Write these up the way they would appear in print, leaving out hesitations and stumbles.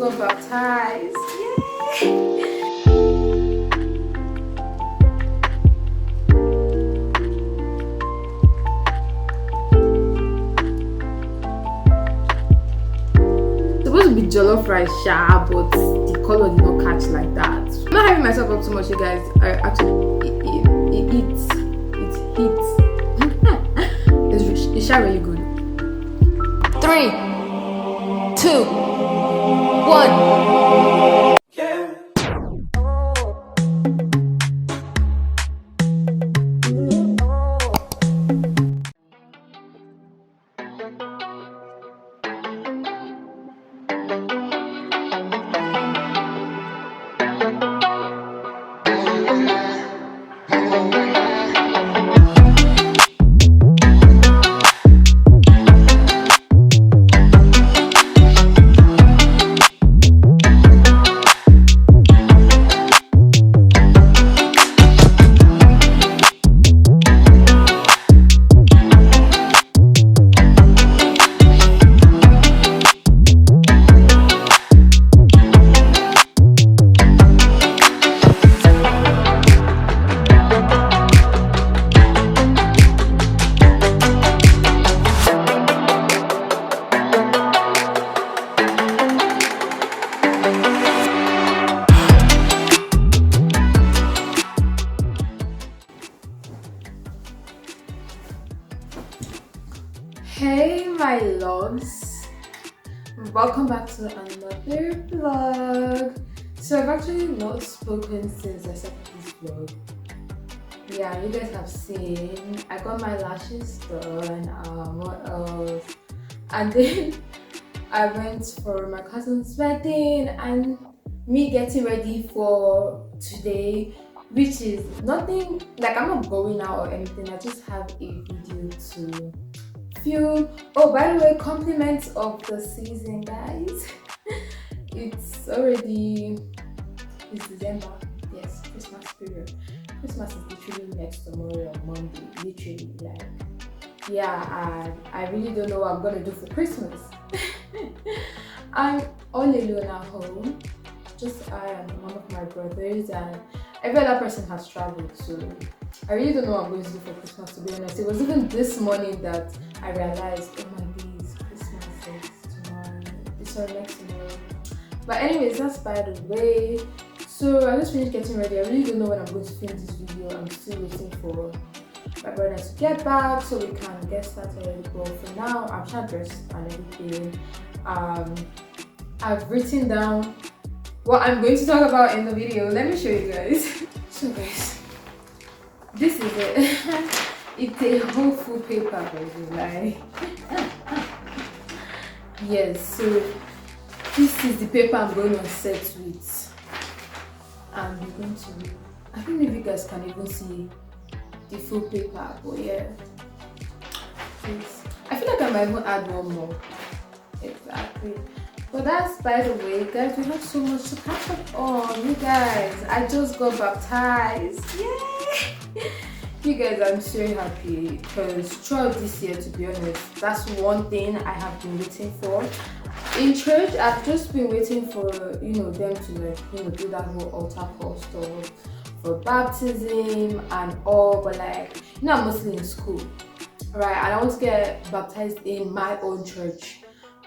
got baptized. Yay! Supposed to be jollof rice, sha, but the color did not catch like that. I'm not having myself up too much, you guys. I actually it eats. It hits. It's sha really good. 3, 2, 1. Hey my loves, welcome back to another vlog. So I've actually not spoken since I started this vlog. Yeah, you guys have seen I got my lashes done, what else, and then I went for my cousin's wedding and me getting ready for today, which is nothing like I'm not going out or anything. I just have a video to film. Oh, by the way, compliments of the season, guys. It's December. Yes, Christmas period. Christmas is literally next tomorrow on Monday. Literally, like, yeah. I really don't know what I'm gonna do for Christmas. I'm all alone at home. Just I and one of my brothers, and every other person has traveled, so I really don't know what I'm going to do for Christmas, to be honest. It was even this morning that I realized, oh my days, Christmas is tomorrow. It's our next tomorrow. But anyways, that's by the way. So I just finished getting ready. I really don't know when I'm going to film this video. I'm still waiting for my brother to get back so we can get started. But for now, I'm trying to dress and everything. I've written down what I'm going to talk about in the video. Let me show you guys. So guys, this is it. It's a whole full paper, baby. Like, yes. So this is the paper I'm going to set with, and we're going to. I don't know if you guys can even see the full paper, but yeah. I feel like I might even add one more. Exactly. But that's by the way, guys. We have so much to catch up on. You guys, I just got baptized. Yay! You guys, I'm so happy because throughout this year, to be honest, that's one thing I have been waiting for. In church, I've just been waiting for, them to do that whole altar call stuff for baptism and all, but I'm mostly in school, right? And I want to get baptized in my own church.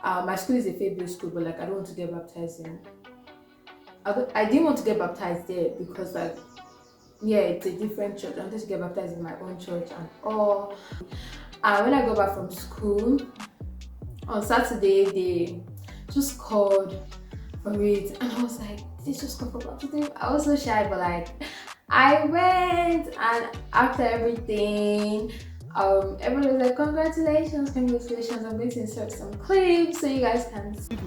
My school is a faith-based school, but I don't want to get baptized in. I didn't want to get baptized there because it's a different church. I wanted to get baptized in my own church and all. And when I got back from school on Saturday, they just called for it, and I was like, "They just called for baptism." I was so shy, but I went, and after everything, everyone was like, "Congratulations, congratulations!" I'm going to insert some clips so you guys can see.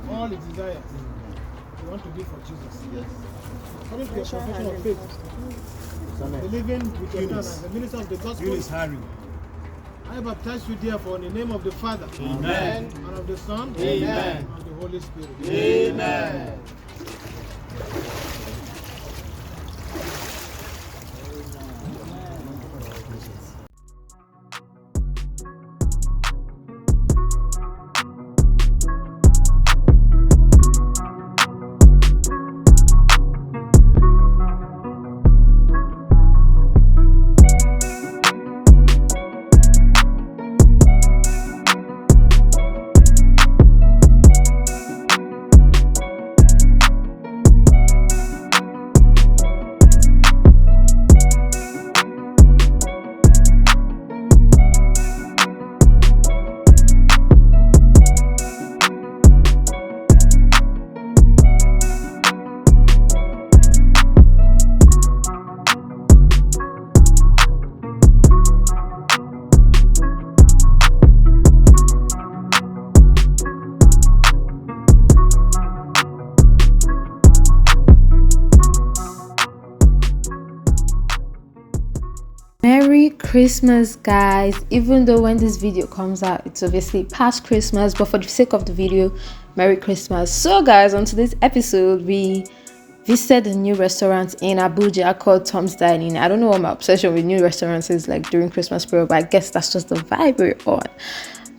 All the desires you want to do for Jesus. Yes. According to your profession of faith, believing with your tongue as the minister of the gospel, I baptize you therefore in the name of the Father, Amen, and of the Son, Amen, and the Holy Spirit. Amen. Christmas, guys. Even though when this video comes out, it's obviously past Christmas, but for the sake of the video, Merry Christmas. So guys, on today's episode, we visited a new restaurant in Abuja called Tom's Dining. I don't know what my obsession with new restaurants is like during Christmas period, but I guess that's just the vibe we're on.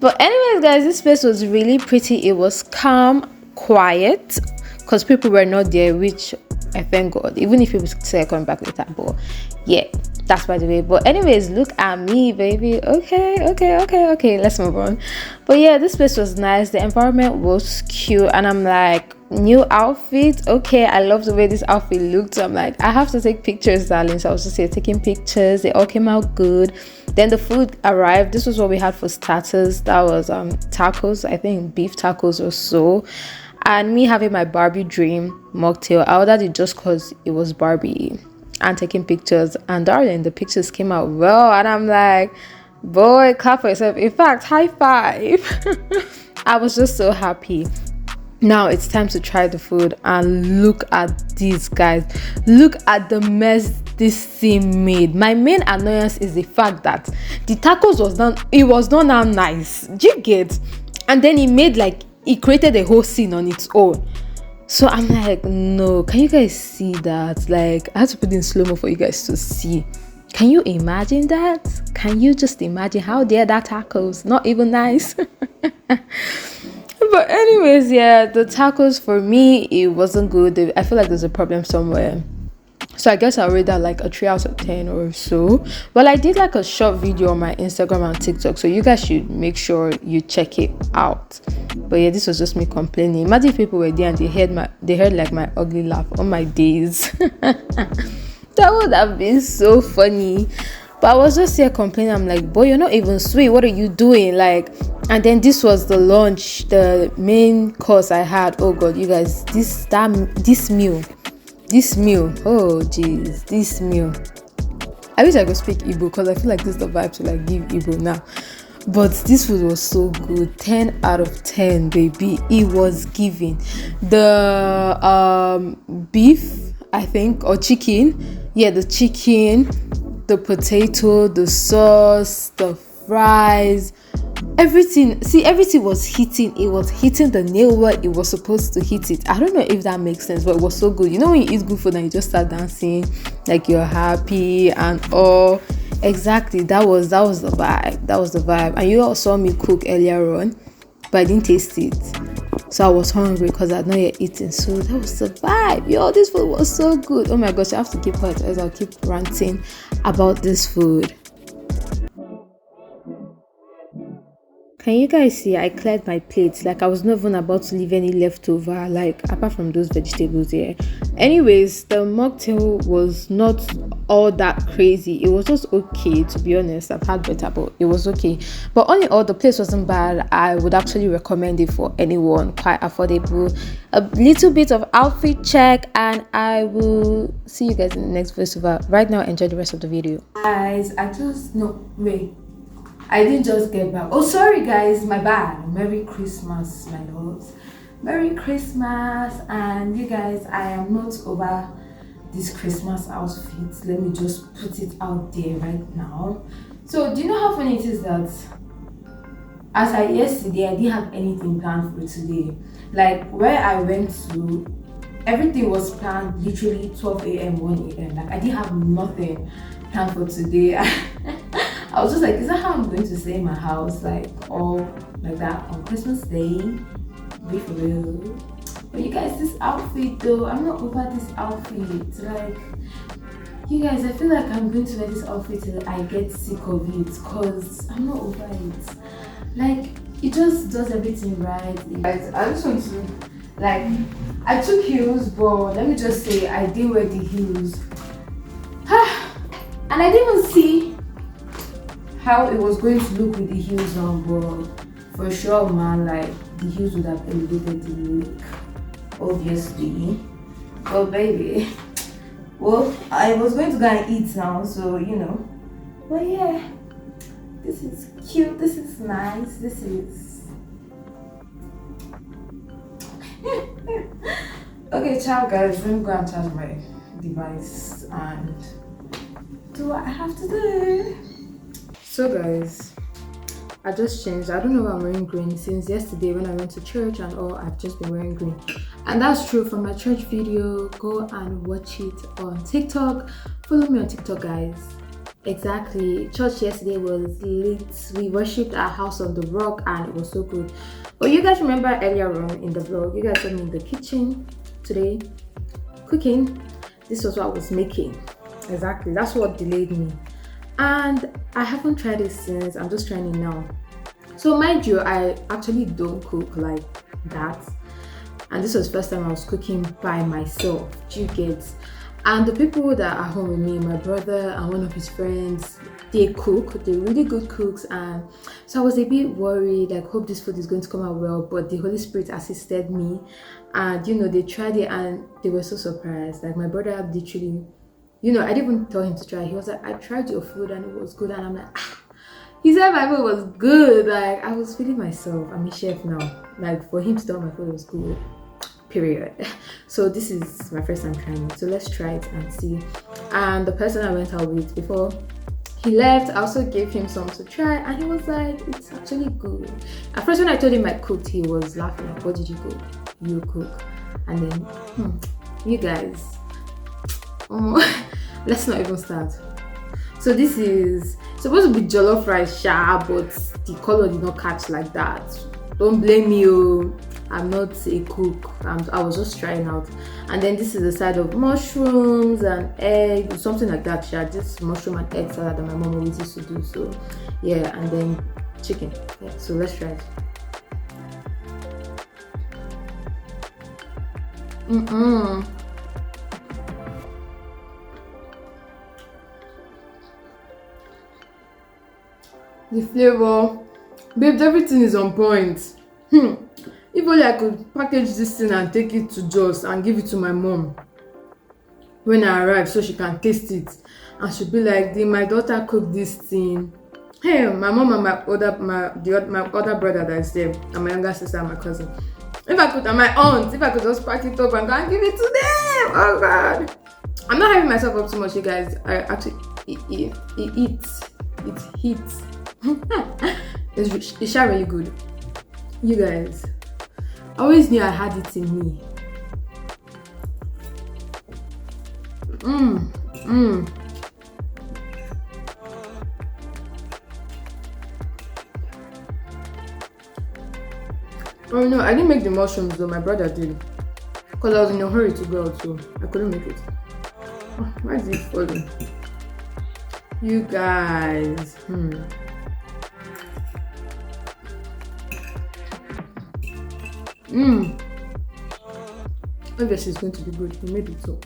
But anyways, guys, this place was really pretty. It was calm, quiet, because people were not there, which I thank God. Even if people say coming back later, but yeah, that's by the way. But anyways, look at me, baby. Okay, let's move on. But yeah, this place was nice. The environment was cute, and I'm like, new outfit. Okay, I love the way this outfit looked. So I'm like, I have to take pictures, darling. So I was just here taking pictures. They all came out good. Then the food arrived. This was what we had for starters. That was tacos. I think beef tacos or so. And me having my Barbie dream mocktail, I ordered it just because it was Barbie, and taking pictures. And darling, the pictures came out well, and I'm like, boy, clap for yourself. In fact, high five. I was just so happy. Now it's time to try the food, and look at these guys. Look at the mess this thing made. My main annoyance is the fact that the tacos was done, it was not now nice. Do you get? And then he created a whole scene on its own. So I'm like, no, can you guys see that? Like, I had to put in slow-mo for you guys to see. Can you imagine that? Can you just imagine how dare that tacos? Not even nice. But anyways, yeah, the tacos for me, it wasn't good. I feel like there's a problem somewhere. So I guess I'll rate that like a 3 out of 10 or so. Well, I did like a short video on my Instagram and TikTok, so you guys should make sure you check it out. But yeah, this was just me complaining. Imagine if people were there and they heard like my ugly laugh on my days. That would have been so funny. But I was just here complaining. I'm like, boy, you're not even sweet. What are you doing? Like, and then this was the lunch, the main course I had. Oh God, you guys, this meal. Oh jeez, this meal. I wish I could speak Igbo, because I feel like this is the vibe to like give Igbo now. But this food was so good. 10 out of 10, baby. It was giving. The beef, I think, or chicken. Yeah, the chicken, the potato, the sauce, the fries, everything was hitting. It was hitting the nail where it was supposed to hit it. I don't know if that makes sense, but it was so good. You know when you eat good food and you just start dancing like you're happy and all. Exactly, that was the vibe. And you all saw me cook earlier on, but I didn't taste it, so I was hungry because I had not yet eaten. So that was the vibe. Yo, this food was so good. Oh my gosh, I have to keep quiet as I'll keep ranting about this food. Can you guys see I cleared my plate? Like I was not even about to leave any leftover, like apart from those vegetables here. Anyways, the mocktail was not all that crazy. It was just okay, to be honest. I've had better, but it was okay. But all in all, the place wasn't bad. I would actually recommend it for anyone. Quite affordable. A little bit of outfit check, and I will see you guys in the next voiceover. Right now, enjoy the rest of the video. Guys, I didn't just get back. Oh, sorry guys, my bad. Merry Christmas, my loves. Merry Christmas. And you guys, I am not over this Christmas outfit. Let me just put it out there right now. So do you know how funny it is that yesterday I didn't have anything planned for today? Like where I went to, everything was planned literally 12 a.m. 1 a.m. Like I didn't have nothing planned for today. I was just like, is that how I'm going to stay in my house, like all like that on Christmas Day? Be for real. But you guys, this outfit though, I'm not over this outfit. Like, you guys, I feel like I'm going to wear this outfit till I get sick of it, because I'm not over it. Like, it just does everything right. Guys, I just want to, like, I took heels, but let me just say I did wear the heels. And I didn't even see how it was going to look with the heels on, but for sure, man, like the heels would have elevated the look, obviously. But baby, well, I was going to go and eat now, so you know. But yeah, this is cute, this is nice, this is okay. Ciao guys, let me go and charge my device and do what I have to do. So guys, I just changed. I don't know why I'm wearing green since yesterday when I went to church and all. I've just been wearing green, and that's true from my church video. Go and watch it on TikTok. Follow me on TikTok, guys. Exactly. Church yesterday was lit. We worshipped our house on the rock and it was so good. But you guys remember earlier on in the vlog, you guys saw me in the kitchen today cooking. This was what I was making. Exactly. That's what delayed me. And I haven't tried it since. I'm just trying it now. So mind you, I actually don't cook like that. And this was the first time I was cooking by myself. Do you get? And the people that are home with me, my brother and one of his friends, they cook. They're really good cooks. And so I was a bit worried, like, hope this food is going to come out well. But the Holy Spirit assisted me. And, you know, they tried it and they were so surprised. Like, my brother literally, you know, I didn't even tell him to try. He was like, I tried your food and it was good. And I'm like, ah. He said my food was good. Like, I was feeling myself. I'm a chef now. Like, for him to tell my food was good. Period. So this is my first time trying it, so let's try it and see. And the person I went out with before he left, I also gave him some to try and he was like, it's actually good. At first when I told him I cooked, he was laughing like, what did you cook? You cook. And then you guys, let's not even start. So this is supposed to be jollof rice sha, but the color did not catch like that. Don't blame me. I'm not a cook. I was just trying out. And then this is the side of mushrooms and egg, something like that. Yeah, this mushroom and egg salad that my mom always used to do. So yeah, and then chicken. Yeah, so let's try it. The flavor, babes, everything is on point. If only I could package this thing and take it to Jos and give it to my mom when I arrive so she can taste it and she'll be like, did my daughter cook this thing? Hey, my mom and my other brother that is there and my younger sister and my cousin. If I could, and my aunt, if I could just pack it up and go and give it to them. Oh God. I'm not having myself up too much, you guys. I actually, it hits. It's really good. You guys, I always knew I had it in me. Oh no, I didn't make the mushrooms though, my brother did. Because I was in a hurry to go out, so I couldn't make it. Oh, why is it falling? You guys, Obviously it's going to be good. He made it so.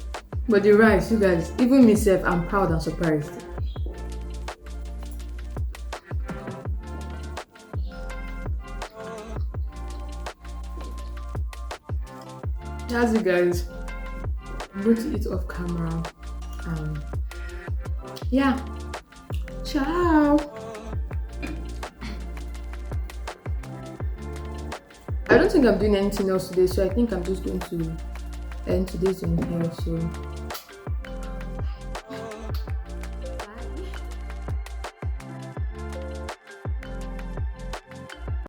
But the rice, you guys, even myself, I'm proud and surprised. That's it, guys. I'm going to eat off camera. Yeah. Ciao. I don't think I'm doing anything else today, so I think I'm just going to end today's in here. So